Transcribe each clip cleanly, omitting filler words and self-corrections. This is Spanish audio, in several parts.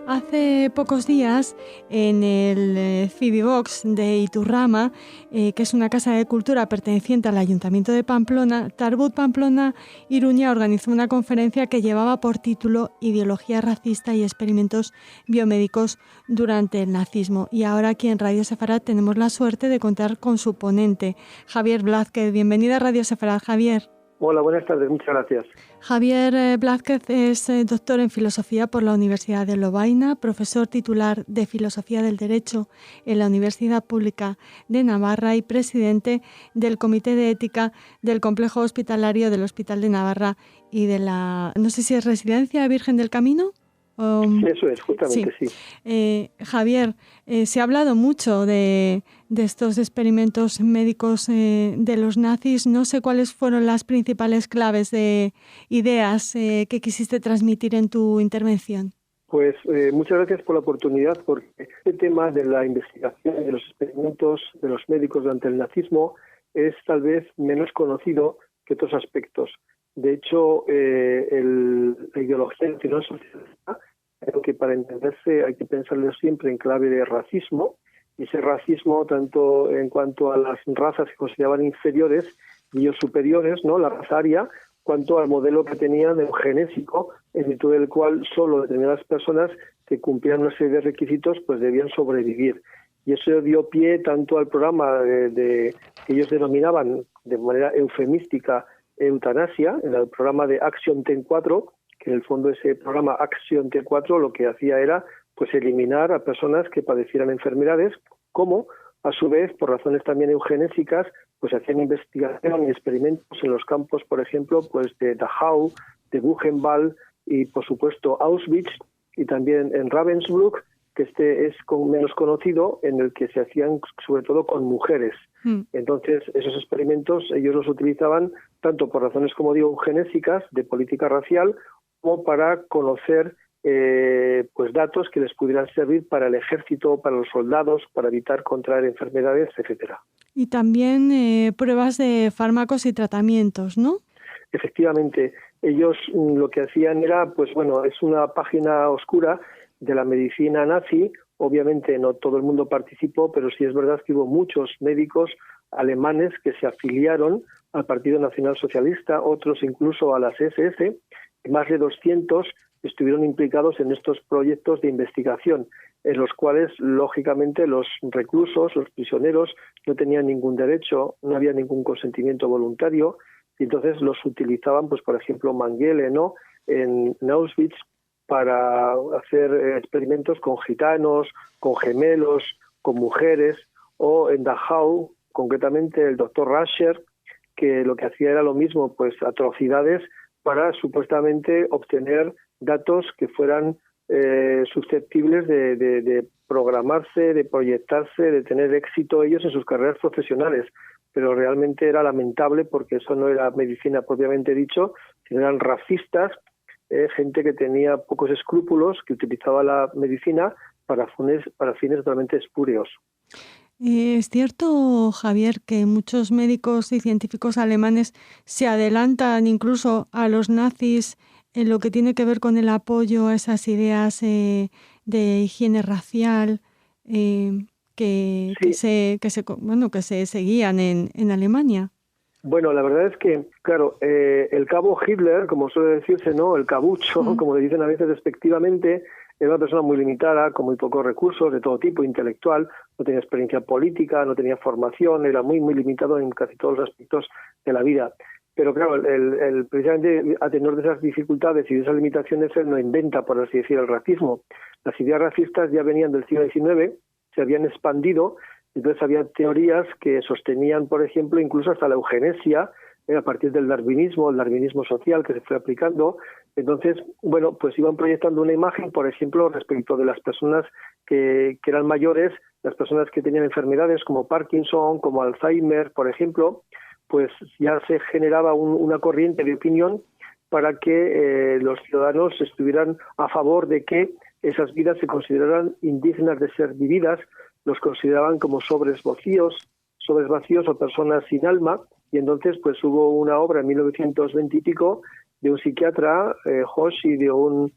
Hace pocos días, en el Cibivox de Iturrama, que es una casa de cultura perteneciente al Ayuntamiento de Pamplona, Tarbut Pamplona Iruña organizó una conferencia que llevaba por título Ideología racista y experimentos biomédicos durante el nazismo. Y ahora aquí en Radio Sefarad tenemos la suerte de contar con su ponente, Javier Blázquez. Bienvenida a Radio Sefarad, Javier. Hola, buenas tardes, muchas gracias. Javier Blázquez es doctor en Filosofía por la Universidad de Lovaina, profesor titular de Filosofía del Derecho en la Universidad Pública de Navarra y presidente del Comité de Ética del Complejo Hospitalario del Hospital de Navarra y de la, no sé si es Residencia Virgen del Camino. Eso es, justamente, sí. Javier, se ha hablado mucho de estos experimentos médicos de los nazis. No sé cuáles fueron las principales claves de ideas que quisiste transmitir en tu intervención. Pues muchas gracias por la oportunidad, porque este tema de la investigación de los experimentos de los médicos durante el nazismo es tal vez menos conocido que otros aspectos. De hecho, la ideología nacional socialista, creo que para entenderse hay que pensarlo siempre en clave de racismo, y ese racismo tanto en cuanto a las razas que consideraban inferiores y ellos superiores, ¿no?, la raza aria, cuanto al modelo que tenían eugenésico, en virtud del cual solo determinadas personas que cumplían una serie de requisitos pues debían sobrevivir. Y eso dio pie tanto al programa que ellos denominaban de manera eufemística eutanasia, en el programa de Action T4, que en el fondo ese programa Action T4 lo que hacía era pues eliminar a personas que padecieran enfermedades, como a su vez, por razones también eugenésicas, pues hacían investigación y experimentos en los campos, por ejemplo, pues de Dachau, de Buchenwald y por supuesto Auschwitz, y también en Ravensbrück, que este es menos conocido, en el que se hacían sobre todo con mujeres. Entonces, esos experimentos ellos los utilizaban tanto por razones, como digo, eugenésicas, de política racial, como para conocer pues datos que les pudieran servir para el ejército, para los soldados, para evitar contraer enfermedades, etcétera. Y también pruebas de fármacos y tratamientos, ¿no? Efectivamente, ellos lo que hacían era, pues bueno, es una página oscura de la medicina nazi. Obviamente no todo el mundo participó, pero sí es verdad que hubo muchos médicos alemanes que se afiliaron al Partido Nacional Socialista, otros incluso a las SS, y más de 200 estuvieron implicados en estos proyectos de investigación, en los cuales, lógicamente, los reclusos, los prisioneros, no tenían ningún derecho, no había ningún consentimiento voluntario, y entonces los utilizaban, pues por ejemplo, Mengele, ¿no?, en Auschwitz, para hacer experimentos con gitanos, con gemelos, con mujeres, o en Dachau, concretamente el doctor Rascher, que lo que hacía era lo mismo, pues atrocidades para supuestamente obtener datos que fueran susceptibles de programarse, de proyectarse, de tener éxito ellos en sus carreras profesionales. Pero realmente era lamentable, porque eso no era medicina propiamente dicho, sino eran racistas, gente que tenía pocos escrúpulos, que utilizaba la medicina para fines totalmente espurios. Es cierto, Javier, que muchos médicos y científicos alemanes se adelantan incluso a los nazis en lo que tiene que ver con el apoyo a esas ideas de higiene racial que se seguían en Alemania. Bueno, la verdad es que, claro, el cabo Hitler, como suele decirse, ¿no?, el cabucho, como le dicen a veces despectivamente, era una persona muy limitada, con muy pocos recursos de todo tipo, intelectual, no tenía experiencia política, no tenía formación, era muy, muy limitado en casi todos los aspectos de la vida. Pero claro, precisamente a tenor de esas dificultades y de esas limitaciones, él no inventa, por así decir, el racismo. Las ideas racistas ya venían del siglo XIX, se habían expandido. Entonces había teorías que sostenían, por ejemplo, incluso hasta la eugenesia, a partir del darwinismo, el darwinismo social que se fue aplicando. Entonces, bueno, pues iban proyectando una imagen, por ejemplo, respecto de las personas que eran mayores, las personas que tenían enfermedades como Parkinson, como Alzheimer, por ejemplo, pues ya se generaba una corriente de opinión para que los ciudadanos estuvieran a favor de que esas vidas se consideraran indignas de ser vividas, los consideraban como sobres vacíos o personas sin alma, y entonces pues hubo una obra en 1920 y pico de un psiquiatra, Hosch, y de un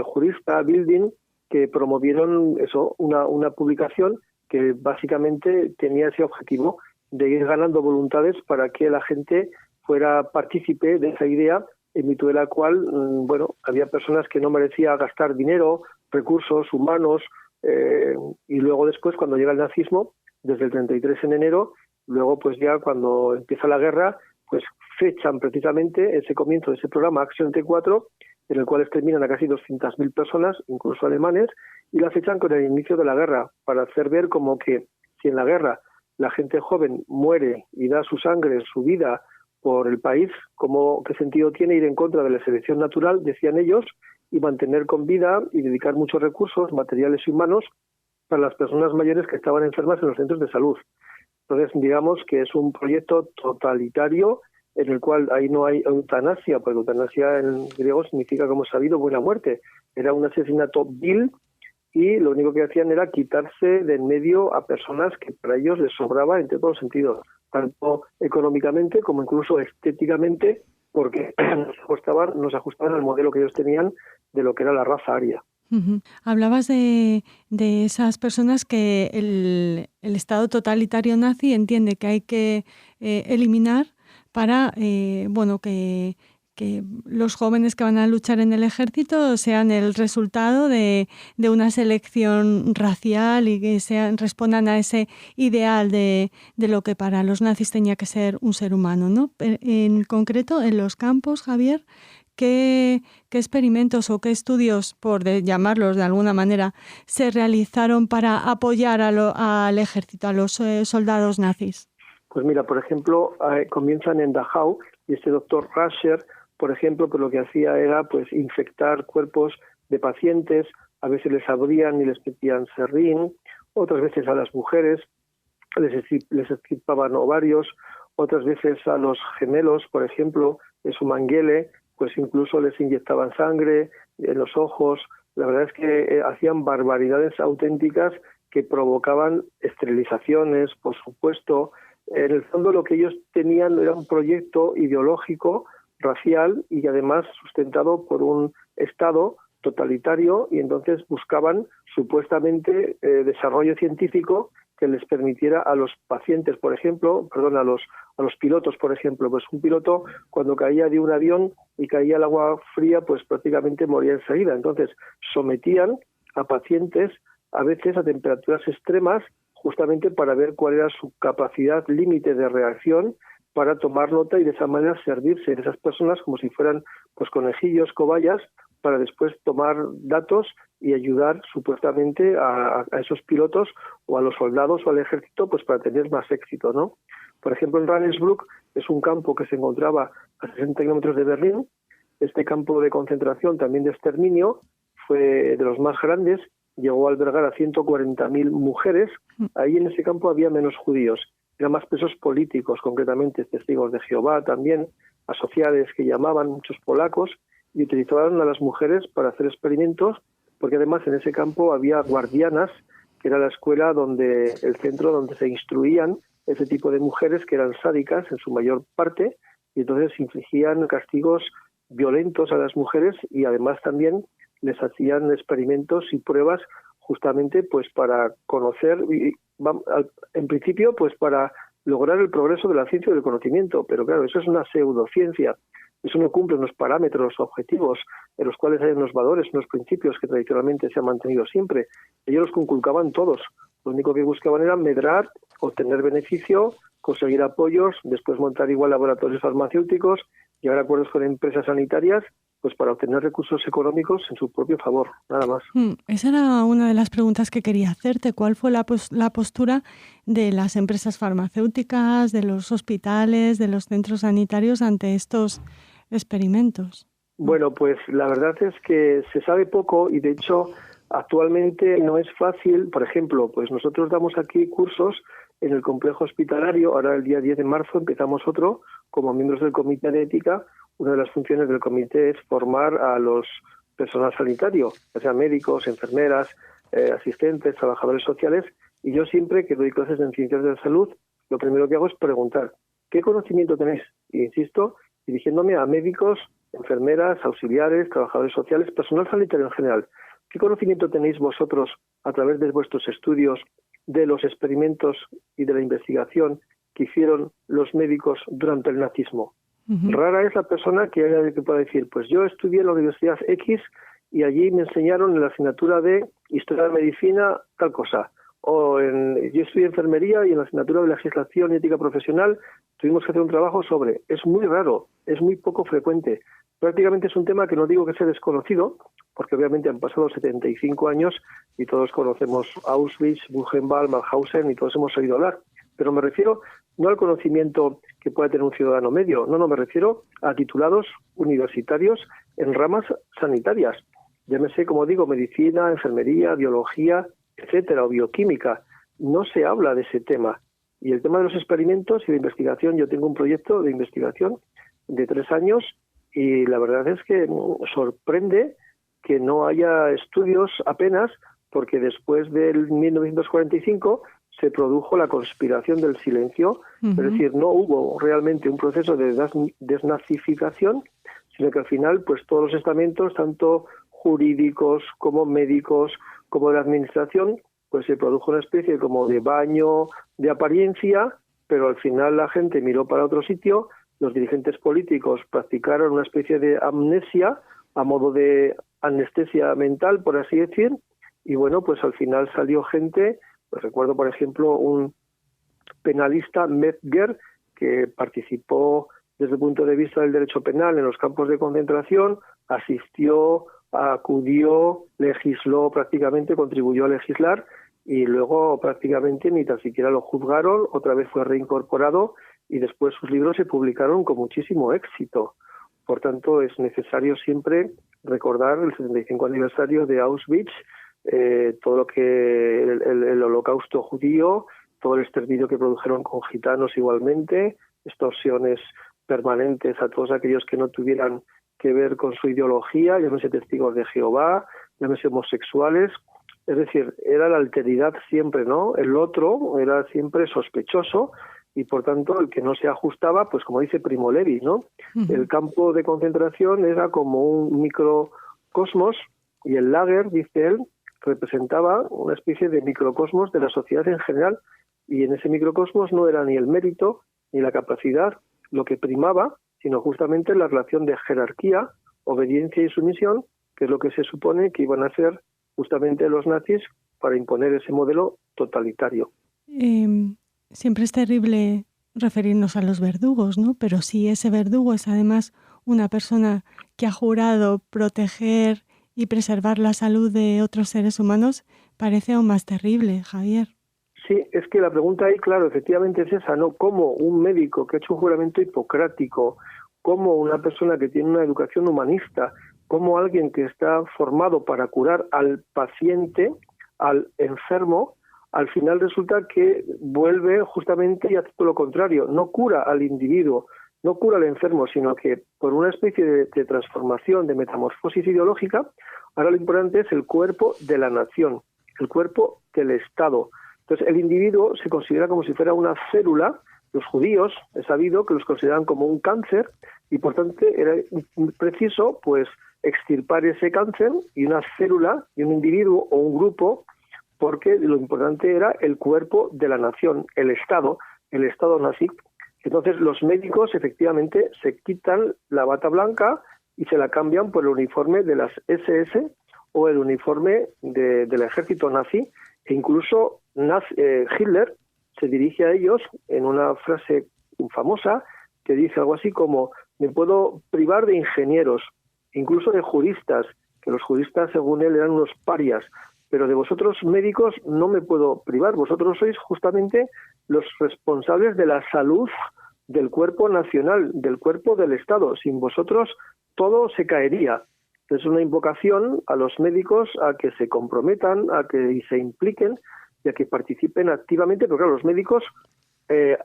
jurista, Bilding, que promovieron una publicación que básicamente tenía ese objetivo de ir ganando voluntades para que la gente fuera partícipe de esa idea, en virtud de la cual, había personas que no merecía gastar dinero, recursos humanos, y luego después, cuando llega el nazismo, desde el 33 en enero, luego pues ya cuando empieza la guerra, pues fechan precisamente ese comienzo de ese programa Acción T4, en el cual exterminan a casi 200.000 personas, incluso alemanes, y la fechan con el inicio de la guerra, para hacer ver como que si en la guerra la gente joven muere y da su sangre, su vida por el país, ¿qué sentido tiene ir en contra de la selección natural, decían ellos, y mantener con vida y dedicar muchos recursos materiales y humanos para las personas mayores que estaban enfermas en los centros de salud? Entonces, digamos que es un proyecto totalitario en el cual ahí no hay eutanasia, porque eutanasia en griego significa, como sabido, buena muerte. Era un asesinato vil y lo único que hacían era quitarse de en medio a personas que para ellos les sobraba en todos los sentidos, tanto económicamente como incluso estéticamente, porque nos ajustaban al modelo que ellos tenían de lo que era la raza aria. Uh-huh. Hablabas de esas personas que el Estado totalitario nazi entiende que hay que eliminar para que los jóvenes que van a luchar en el ejército sean el resultado de una selección racial y que respondan a ese ideal de lo que para los nazis tenía que ser un ser humano, ¿no? En concreto, en los campos, Javier, ¿qué experimentos o qué estudios, por llamarlos de alguna manera, se realizaron para apoyar al ejército, a los soldados nazis? Pues mira, por ejemplo, comienzan en Dachau y este doctor Rascher, por ejemplo, pues lo que hacía era pues infectar cuerpos de pacientes, a veces les abrían y les metían serrín, otras veces a las mujeres les extirpaban ovarios, otras veces a los gemelos, por ejemplo, de su manguele, pues incluso les inyectaban sangre en los ojos. La verdad es que hacían barbaridades auténticas que provocaban esterilizaciones, por supuesto. En el fondo lo que ellos tenían era un proyecto ideológico, racial y además sustentado por un Estado totalitario, y entonces buscaban supuestamente desarrollo científico que les permitiera a los pacientes, por ejemplo, a los pilotos, por ejemplo, pues un piloto cuando caía de un avión y caía al agua fría, pues prácticamente moría enseguida. Entonces sometían a pacientes a veces a temperaturas extremas justamente para ver cuál era su capacidad límite de reacción, para tomar nota y de esa manera servirse de esas personas como si fueran pues conejillos, cobayas, para después tomar datos y ayudar supuestamente a esos pilotos o a los soldados o al ejército pues para tener más éxito, ¿no? Por ejemplo, en Ravensbrück es un campo que se encontraba a 60 kilómetros de Berlín. Este campo de concentración, también de exterminio, fue de los más grandes, llegó a albergar a 140.000 mujeres. Ahí en ese campo había menos judíos, eran más presos políticos, concretamente testigos de Jehová también, asociados que llamaban, muchos polacos, y utilizaban a las mujeres para hacer experimentos, porque además en ese campo había guardianas, que era la escuela el centro donde se instruían ese tipo de mujeres que eran sádicas en su mayor parte, y entonces infligían castigos violentos a las mujeres y además también les hacían experimentos y pruebas justamente pues para conocer, en principio pues para lograr el progreso de la ciencia y del conocimiento, pero claro, eso es una pseudociencia, eso no cumple unos parámetros objetivos en los cuales hay unos valores, unos principios que tradicionalmente se han mantenido siempre. Ellos los conculcaban todos, lo único que buscaban era medrar, obtener beneficio, conseguir apoyos, después montar igual laboratorios farmacéuticos, llegar a acuerdos con empresas sanitarias, pues para obtener recursos económicos en su propio favor, nada más. Esa era una de las preguntas que quería hacerte. ¿Cuál fue la postura de las empresas farmacéuticas, de los hospitales, de los centros sanitarios ante estos experimentos? Bueno, pues la verdad es que se sabe poco y de hecho actualmente no es fácil. Por ejemplo, pues nosotros damos aquí cursos en el complejo hospitalario. Ahora el día 10 de marzo empezamos otro como miembros del Comité de Ética. Una de las funciones del comité es formar a los personal sanitario, ya sean médicos, enfermeras, asistentes, trabajadores sociales, y yo siempre que doy clases en ciencias de la salud, lo primero que hago es preguntar, ¿qué conocimiento tenéis? Y insisto, dirigiéndome a médicos, enfermeras, auxiliares, trabajadores sociales, personal sanitario en general, ¿qué conocimiento tenéis vosotros a través de vuestros estudios de los experimentos y de la investigación que hicieron los médicos durante el nazismo? Rara es la persona que pueda decir, pues yo estudié en la Universidad X y allí me enseñaron en la asignatura de Historia de Medicina tal cosa. Yo estudié enfermería y en la asignatura de Legislación y Ética Profesional tuvimos que hacer un trabajo sobre. Es muy raro, es muy poco frecuente. Prácticamente es un tema que no digo que sea desconocido, porque obviamente han pasado 75 años y todos conocemos Auschwitz, Buchenwald, Mauthausen y todos hemos oído hablar. Pero me refiero no al conocimiento que pueda tener un ciudadano medio, no, me refiero a titulados universitarios en ramas sanitarias. Llámese, como digo, medicina, enfermería, biología, etcétera, o bioquímica. No se habla de ese tema. Y el tema de los experimentos y de investigación, yo tengo un proyecto de investigación de 3 años y la verdad es que sorprende que no haya estudios apenas, porque después del 1945 se produjo la conspiración del silencio, es decir, no hubo realmente un proceso de desnazificación, sino que al final pues todos los estamentos, tanto jurídicos como médicos, como de la administración, pues se produjo una especie como de baño de apariencia, pero al final la gente miró para otro sitio, los dirigentes políticos practicaron una especie de amnesia, a modo de anestesia mental, por así decir, y bueno, pues al final salió gente, pues recuerdo por ejemplo un penalista, Metzger, que participó desde el punto de vista del derecho penal en los campos de concentración, asistió, acudió, legisló prácticamente, contribuyó a legislar y luego prácticamente ni tan siquiera lo juzgaron, otra vez fue reincorporado y después sus libros se publicaron con muchísimo éxito. Por tanto, es necesario siempre recordar el 75 aniversario de Auschwitz, todo lo que el holocausto judío, todo el exterminio que produjeron con gitanos igualmente, extorsiones permanentes a todos aquellos que no tuvieran que ver con su ideología, llámese testigos de Jehová, llámese homosexuales, es decir, era la alteridad siempre, ¿no? El otro era siempre sospechoso y por tanto el que no se ajustaba, pues como dice Primo Levi, ¿no? El campo de concentración era como un microcosmos y el lager, dice él, representaba una especie de microcosmos de la sociedad en general y en ese microcosmos no era ni el mérito ni la capacidad lo que primaba, sino justamente la relación de jerarquía, obediencia y sumisión, que es lo que se supone que iban a hacer justamente los nazis para imponer ese modelo totalitario. Siempre es terrible referirnos a los verdugos, ¿no? Pero si ese verdugo es además una persona que ha jurado proteger y preservar la salud de otros seres humanos, parece aún más terrible, Javier. Sí, es que la pregunta ahí, claro, efectivamente es esa, ¿no? ¿Cómo un médico que ha hecho un juramento hipocrático, como una persona que tiene una educación humanista, como alguien que está formado para curar al paciente, al enfermo, al final resulta que vuelve justamente y hace todo lo contrario, no cura al individuo, no cura al enfermo, sino que por una especie de transformación, de metamorfosis ideológica, ahora lo importante es el cuerpo de la nación, el cuerpo del Estado. Entonces el individuo se considera como si fuera una célula. Los judíos, he sabido que los consideran como un cáncer y por tanto era preciso pues extirpar ese cáncer y una célula y un individuo o un grupo, porque lo importante era el cuerpo de la nación, el Estado nazi. Entonces los médicos efectivamente se quitan la bata blanca y se la cambian por el uniforme de las SS o el uniforme del ejército nazi, e incluso Hitler se dirige a ellos en una frase famosa que dice algo así como: me puedo privar de ingenieros, incluso de juristas, que los juristas según él eran unos parias, pero de vosotros médicos no me puedo privar, vosotros sois justamente los responsables de la salud del cuerpo nacional, del cuerpo del Estado, sin vosotros todo se caería. Es una invocación a los médicos a que se comprometan, a que se impliquen y a que participen activamente, pero claro, los médicos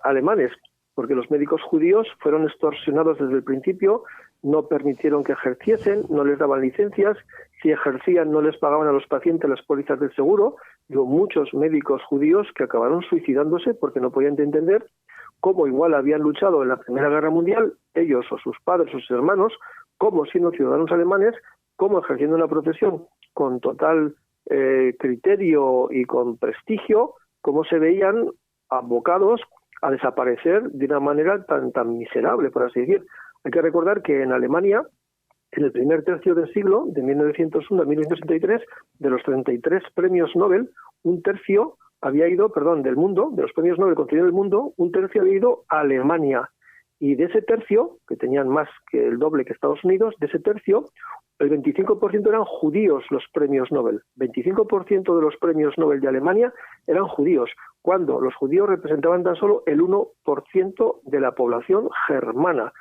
alemanes, porque los médicos judíos fueron extorsionados desde el principio, no permitieron que ejerciesen, no les daban licencias, si ejercían no les pagaban a los pacientes las pólizas del seguro. Hubo muchos médicos judíos que acabaron suicidándose porque no podían entender cómo igual habían luchado en la Primera Guerra Mundial, ellos o sus padres o sus hermanos, como siendo ciudadanos alemanes, como ejerciendo una profesión con total criterio y con prestigio, cómo se veían abocados a desaparecer de una manera tan miserable, por así decir. Hay que recordar que en Alemania, en el primer tercio del siglo, de 1901 a 1963, de los 33 premios Nobel, un tercio había ido, del mundo, de los premios Nobel concedidos del mundo, un tercio había ido a Alemania. Y de ese tercio, que tenían más que el doble que Estados Unidos, de ese tercio, el 25% eran judíos los premios Nobel. 25% de los premios Nobel de Alemania eran judíos, cuando los judíos representaban tan solo el 1% de la población germana.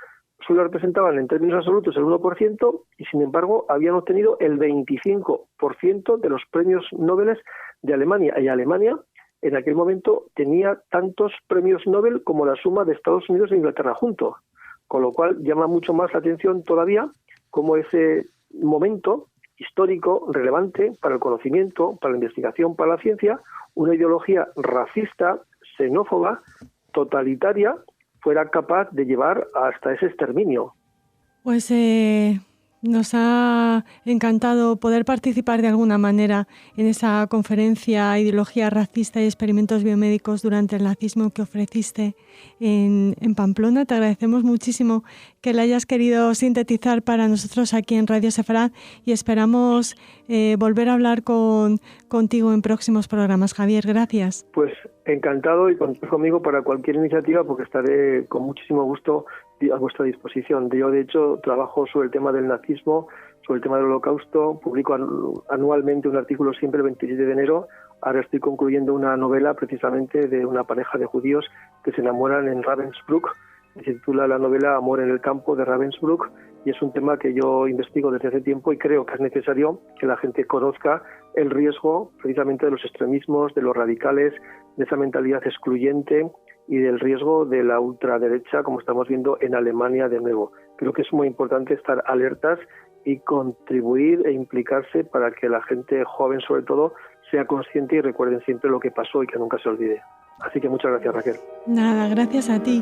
Solo representaban en términos absolutos el 1% y, sin embargo, habían obtenido el 25% de los premios Nobel de Alemania. Y Alemania, en aquel momento, tenía tantos premios Nobel como la suma de Estados Unidos e Inglaterra juntos. Con lo cual, llama mucho más la atención todavía cómo ese momento histórico relevante para el conocimiento, para la investigación, para la ciencia, una ideología racista, xenófoba, totalitaria, fuera capaz de llevar hasta ese exterminio. Pues nos ha encantado poder participar de alguna manera en esa conferencia Ideología racista y experimentos biomédicos durante el nazismo que ofreciste en Pamplona. Te agradecemos muchísimo que la hayas querido sintetizar para nosotros aquí en Radio Sefarad y esperamos volver a hablar contigo en próximos programas. Javier, gracias. Pues encantado y conmigo para cualquier iniciativa, porque estaré con muchísimo gusto a vuestra disposición. Yo, de hecho, trabajo sobre el tema del nazismo, sobre el tema del Holocausto, publico anualmente un artículo siempre el 27 de enero. Ahora estoy concluyendo una novela precisamente de una pareja de judíos que se enamoran en Ravensbrück. Se titula la novela Amor en el campo de Ravensbrück y es un tema que yo investigo desde hace tiempo y creo que es necesario que la gente conozca el riesgo precisamente de los extremismos, de los radicales, de esa mentalidad excluyente y del riesgo de la ultraderecha, como estamos viendo en Alemania de nuevo. Creo que es muy importante estar alertas y contribuir e implicarse para que la gente joven, sobre todo, sea consciente y recuerden siempre lo que pasó y que nunca se olvide. Así que muchas gracias, Raquel. Nada, gracias a ti.